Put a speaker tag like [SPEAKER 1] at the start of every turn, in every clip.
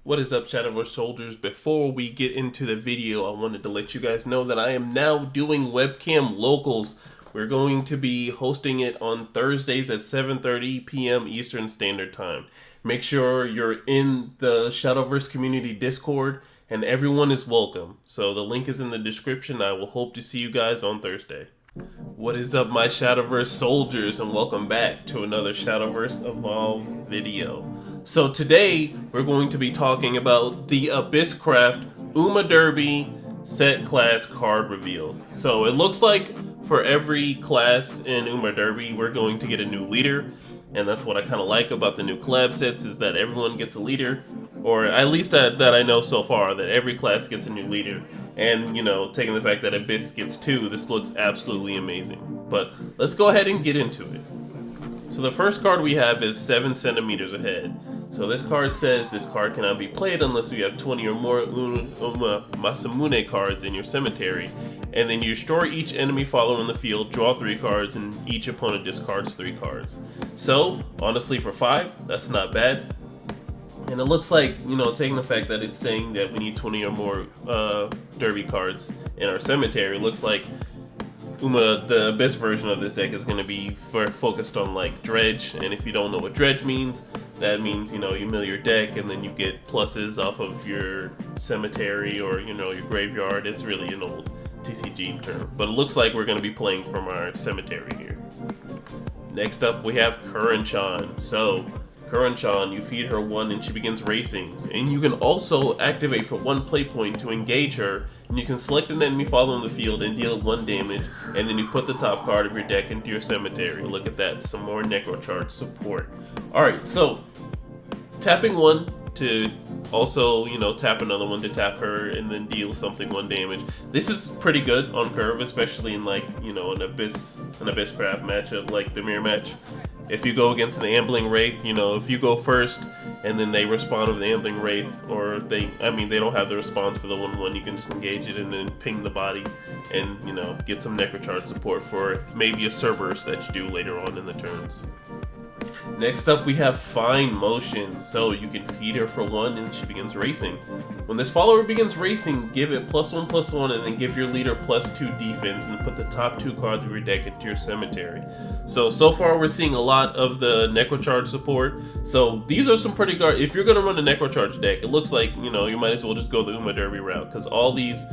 [SPEAKER 1] What is up, Shadowverse soldiers? Before we get into the video, I wanted to let you guys know that I am now doing webcam locals. We're going to be hosting it on Thursdays at 7:30 p.m. Eastern Standard Time. Make sure you're in the Shadowverse community Discord, and everyone is welcome. So the link is in the description. I will hope to see you guys on Thursday. What is up, my Shadowverse soldiers, and welcome back to another Shadowverse Evolve video. So today, we're going to be talking about the Abysscraft Uma Derby set class card reveals. So it looks like for every class in Uma Derby, we're going to get a new leader. And that's what I kind of like about the new collab sets, is that everyone gets a leader. Or at least that I know so far, that every class gets a new leader. And, you know, taking the fact that Abyss gets 2, this looks absolutely amazing. But let's go ahead and get into it. So the first card we have is 7 centimeters ahead. So this card says this card cannot be played unless you have 20 or more Uma Masamune cards in your cemetery. And then you destroy each enemy follower in the field, draw 3 cards, and each opponent discards 3 cards. So, honestly, for 5, that's not bad. And it looks like, you know, taking the fact that it's saying that we need 20 or more Derby cards in our cemetery, it looks like the Abyss version of this deck is going to be focused on, like, Dredge. And if you don't know what Dredge means, that means, you know, you mill your deck and then you get pluses off of your cemetery or, you know, your graveyard. It's really an old TCG term. But it looks like we're going to be playing from our cemetery here. Next up, we have Kuran-chan. So, Kuran-chan, you feed her 1 and she begins racing. And you can also activate for 1 play point to engage her. And you can select an enemy following the field and deal 1 damage. And then you put the top card of your deck into your cemetery. Look at that, some more Necrocharge support. Alright, so tapping 1 to also, you know, tap another one to tap her and then deal something 1 damage. This is pretty good on curve, especially in, like, you know, an Abysscraft matchup like the mirror match. If you go against an Ambling Wraith, you know, if you go first and then they respond with the Ambling Wraith, or they don't have the response for the 1/1, you can just engage it and then ping the body and, you know, get some Necrocharge support for maybe a Cerberus that you do later on in the turns. Next up, we have Fine Motion. So you can feed her for 1 and she begins racing. When this follower begins racing, give it +1/+1 and then give your leader +2 defense and put the top 2 cards of your deck into your cemetery. So far we're seeing a lot of the Necrocharge support. So these are some pretty good. If you're going to run a Necrocharge deck, it looks like, you know, you might as well just go the Uma Derby route, because all these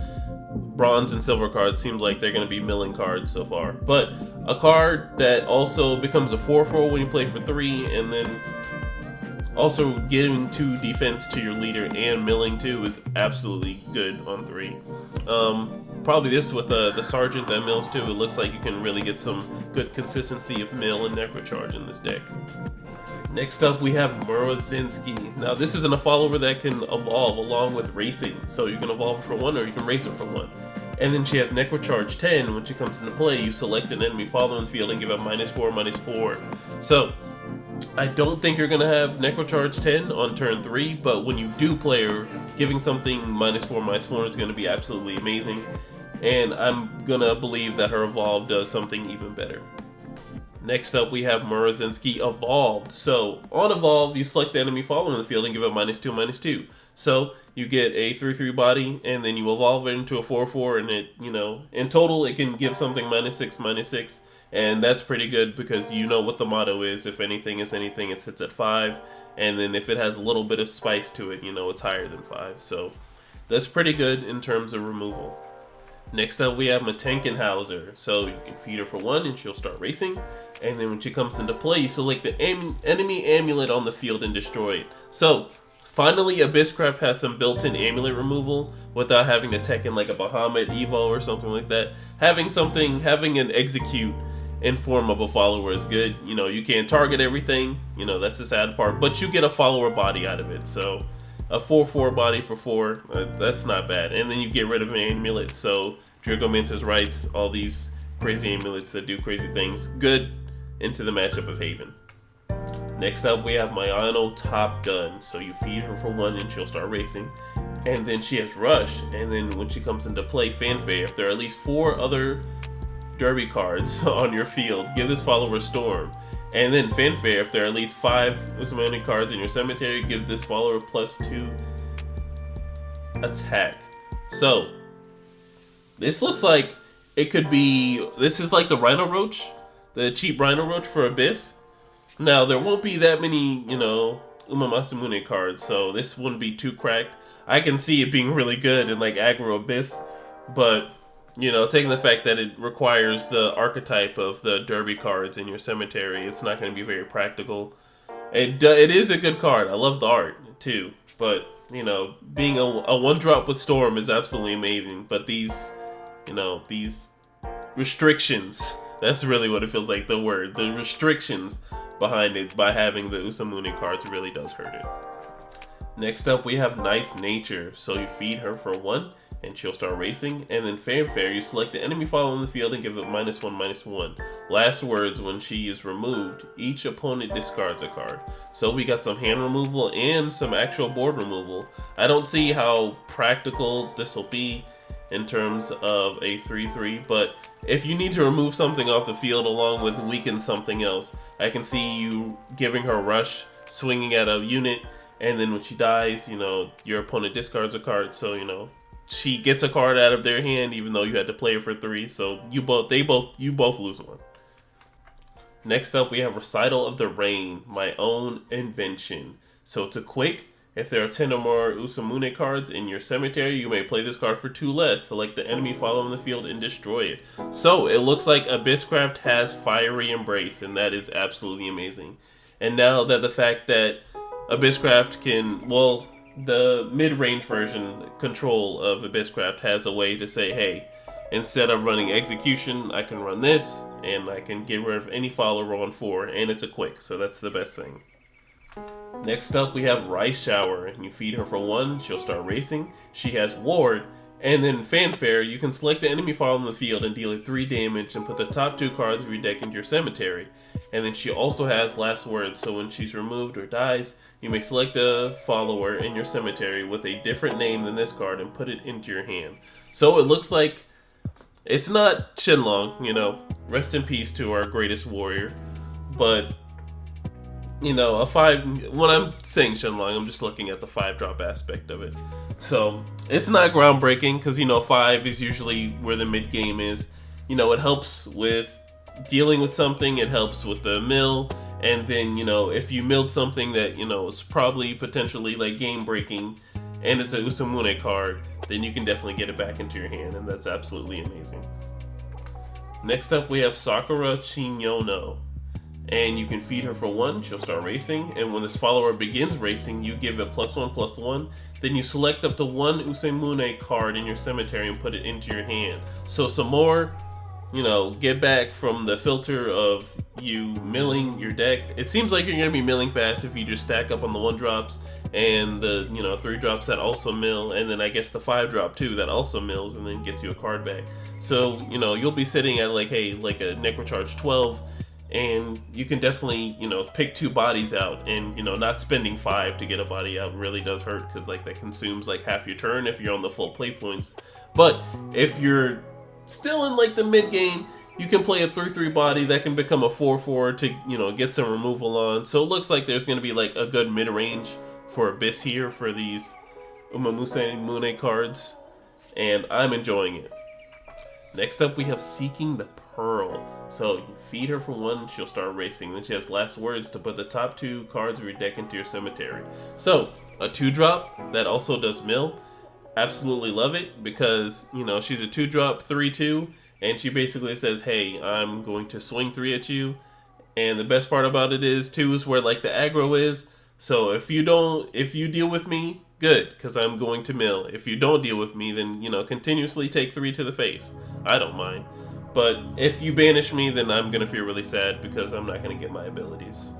[SPEAKER 1] bronze and silver cards seem like they're going to be milling cards so far. But a card that also becomes a 4/4 when you play for 3, and then also giving 2 defense to your leader and milling 2 is absolutely good on 3. Probably this with the Sergeant that mills 2, it looks like you can really get some good consistency of mill and Necrocharge in this deck. Next up, we have Murazinski. Now, this isn't a follower that can evolve along with racing. So you can evolve it for 1 or you can race it for 1. And then she has Necrocharge 10. When she comes into play, you select an enemy following the field and give it -4/-4. So, I don't think you're going to have Necrocharge 10 on turn 3, but when you do play her, giving something -4/-4 is going to be absolutely amazing. And I'm going to believe that her evolve does something even better. Next up, we have Murazinski Evolved. So, on Evolve, you select the enemy following the field and give it -2/-2. So, you get a 3/3 body, and then you evolve it into a 4/4, and it, you know, in total, it can give something -6/-6. And that's pretty good because you know what the motto is. If anything is anything, it sits at 5. And then if it has a little bit of spice to it, you know it's higher than 5. So, that's pretty good in terms of removal. Next up, we have Matenkenhauser. So you can feed her for 1 and she'll start racing. And then when she comes into play, you select the enemy amulet on the field and destroy it. So finally, Abysscraft has some built-in amulet removal without having to tech in like a Bahamut Evo or something like that. Having an execute in form of a follower is good. You know, you can't target everything. You know, that's the sad part. But you get a follower body out of it. So a 4/4 body for 4, that's not bad. And then you get rid of an amulet, so Dragomancer's Rights, all these crazy amulets that do crazy things, good into the matchup of Haven. Next up, we have Mayano Top Gun. So you feed her for 1 and she'll start racing. And then she has Rush, and then when she comes into play, Fanfare. If there are at least 4 other Derby cards on your field, give this follower Storm. And then Fanfare, if there are at least 5 Usumani cards in your cemetery, give this follower +2 attack. So this looks like it could be, this is like the Rhino Roach, the cheap Rhino Roach for Abyss. Now there won't be that many, you know, Uma Masamune cards, so this wouldn't be too cracked. I can see it being really good in like aggro Abyss, but you know, taking the fact that it requires the archetype of the Derby cards in your cemetery, it's not going to be very practical. It is a good card. I love the art too, but you know, being a one drop with Storm is absolutely amazing. But these, you know, these restrictions, that's really what it feels like, the word. The restrictions behind it by having the Usamune cards really does hurt it. Next up, we have Nice Nature. So you feed her for 1, and she'll start racing. And then Fanfare, you select the enemy follow in the field and give it -1/-1. Last words, when she is removed, each opponent discards a card. So we got some hand removal and some actual board removal. I don't see how practical this will be in terms of a 3/3, but if you need to remove something off the field along with weaken something else, I can see you giving her Rush, swinging at a unit, and then when she dies, you know, your opponent discards a card, so you know, she gets a card out of their hand even though you had to play it for 3, so you both lose 1. Next up, we have Recital of the Rain, my own invention. So it's a quick. If there are 10 or more Usamune cards in your cemetery, you may play this card for 2 less. Select the enemy follow in the field and destroy it. So it looks like Abysscraft has Fiery Embrace, and that is absolutely amazing. And now that the fact that Abysscraft can, well, the mid-range version control of Abysscraft has a way to say, hey, instead of running Execution, I can run this, and I can get rid of any follower on 4, and it's a quick, so that's the best thing. Next up, we have Rice Shower, and you feed her for 1, she'll start racing. She has Ward, and then Fanfare, you can select the enemy follower in the field and deal it 3 damage and put the top 2 cards of your deck into your cemetery. And then she also has Last Words, so when she's removed or dies, you may select a follower in your cemetery with a different name than this card and put it into your hand. So it looks like it's not Shenlong, you know, rest in peace to our greatest warrior, but you know, a 5, when I'm saying Shenlong, I'm just looking at the 5-drop aspect of it. So it's not groundbreaking because, you know, 5 is usually where the mid game is. You know, it helps with dealing with something, it helps with the mill, and then, you know, if you milled something that, you know, is probably potentially like game breaking and it's a Usamune card, then you can definitely get it back into your hand, and that's absolutely amazing. Next up, we have Sakura Chinyono. And you can feed her for 1, she'll start racing, and when this follower begins racing, you give it +1/+1, then you select up to 1 Usamune card in your cemetery and put it into your hand. So some more, you know, get back from the filter of you milling your deck. It seems like you're going to be milling fast if you just stack up on the 1-drops and the, you know, 3-drops that also mill, and then I guess the 5-drop too that also mills and then gets you a card back. So, you know, you'll be sitting at like, hey, like a Necrocharge 12, and you can definitely, you know, pick 2 bodies out, and, you know, not spending 5 to get a body out really does hurt because, like, that consumes like half your turn if you're on the full play points. But if you're still in like the mid game, you can play a 3/3 body that can become a 4/4 to, you know, get some removal on. So it looks like there's going to be like a good mid range for Abyss here for these Umamusamune cards, and I'm enjoying it. Next up, we have Seeking the Pearl. So you feed her for 1, she'll start racing. Then she has Last Words to put the top 2 cards of your deck into your cemetery. So a 2-drop that also does mill. Absolutely love it because, you know, she's a 2-drop 3/2, and she basically says, hey, I'm going to swing 3 at you. And the best part about it is 2 is where like the aggro is. So if you deal with me, good, because I'm going to mill. If you don't deal with me, then, you know, continuously take 3 to the face. I don't mind. But if you banish me, then I'm going to feel really sad because I'm not going to get my abilities.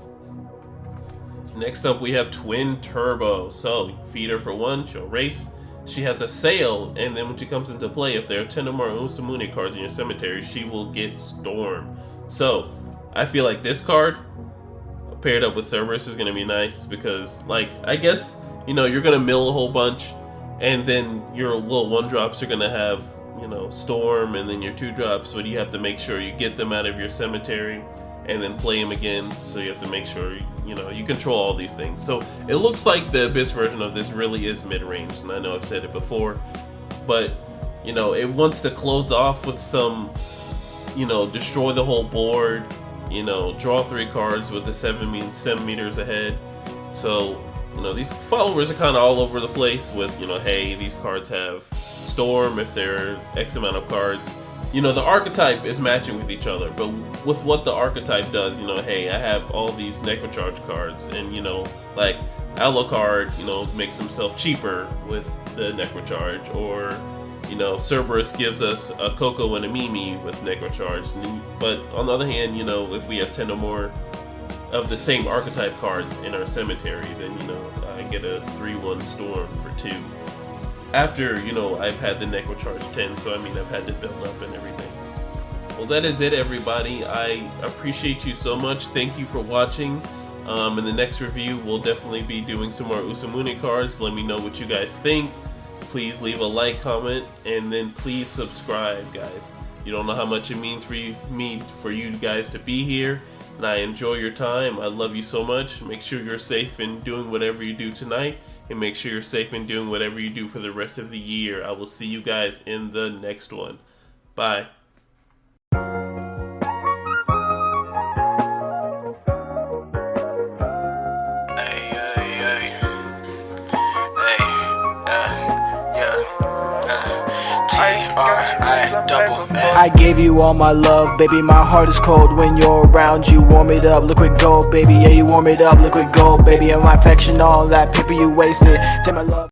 [SPEAKER 1] Next up, we have Twin Turbo. So, you feed her for 1, she'll race. She has a Sail, and then when she comes into play, if there are 10 or more Usamune cards in your cemetery, she will get Storm. So, I feel like this card, paired up with Cerberus, is going to be nice because, like, I guess, you know, you're going to mill a whole bunch, and then your little 1-drops are going to have, you know, Storm, and then your 2-drops, but you have to make sure you get them out of your cemetery and then play them again. So you have to make sure you know, you control all these things. So it looks like the Abyss version of this really is mid-range, and I know I've said it before, but you know, it wants to close off with some, you know, destroy the whole board, you know, draw 3 cards with the 7 meters ahead. So, you know, these followers are kind of all over the place with, you know, hey, these cards have Storm if they're X amount of cards. You know, the archetype is matching with each other, but with what the archetype does, you know, hey, I have all these Necrocharge cards, and, you know, like, Alucard, you know, makes himself cheaper with the Necrocharge, or, you know, Cerberus gives us a Coco and a Mimi with Necrocharge. But on the other hand, you know, if we have 10 or more of the same archetype cards in our cemetery, then, you know, I get a 3/1 Storm for 2. After, you know, I've had the Necrocharge 10, so I mean, I've had to build up and everything. Well, that is it, everybody. I appreciate you so much. Thank you for watching. In the next review, we'll definitely be doing some more Usamune cards. Let me know what you guys think. Please leave a like, comment, and then please subscribe, guys. You don't know how much it means for you guys to be here, and I enjoy your time. I love you so much. Make sure you're safe in doing whatever you do tonight, and make sure you're safe in doing whatever you do for the rest of the year. I will see you guys in the next one. Bye.
[SPEAKER 2] I gave you all my love, baby, my heart is cold when you're around. You warm it up, liquid gold, baby, yeah, you warm it up, liquid gold, baby, and my affection, all that paper you wasted. Take my love.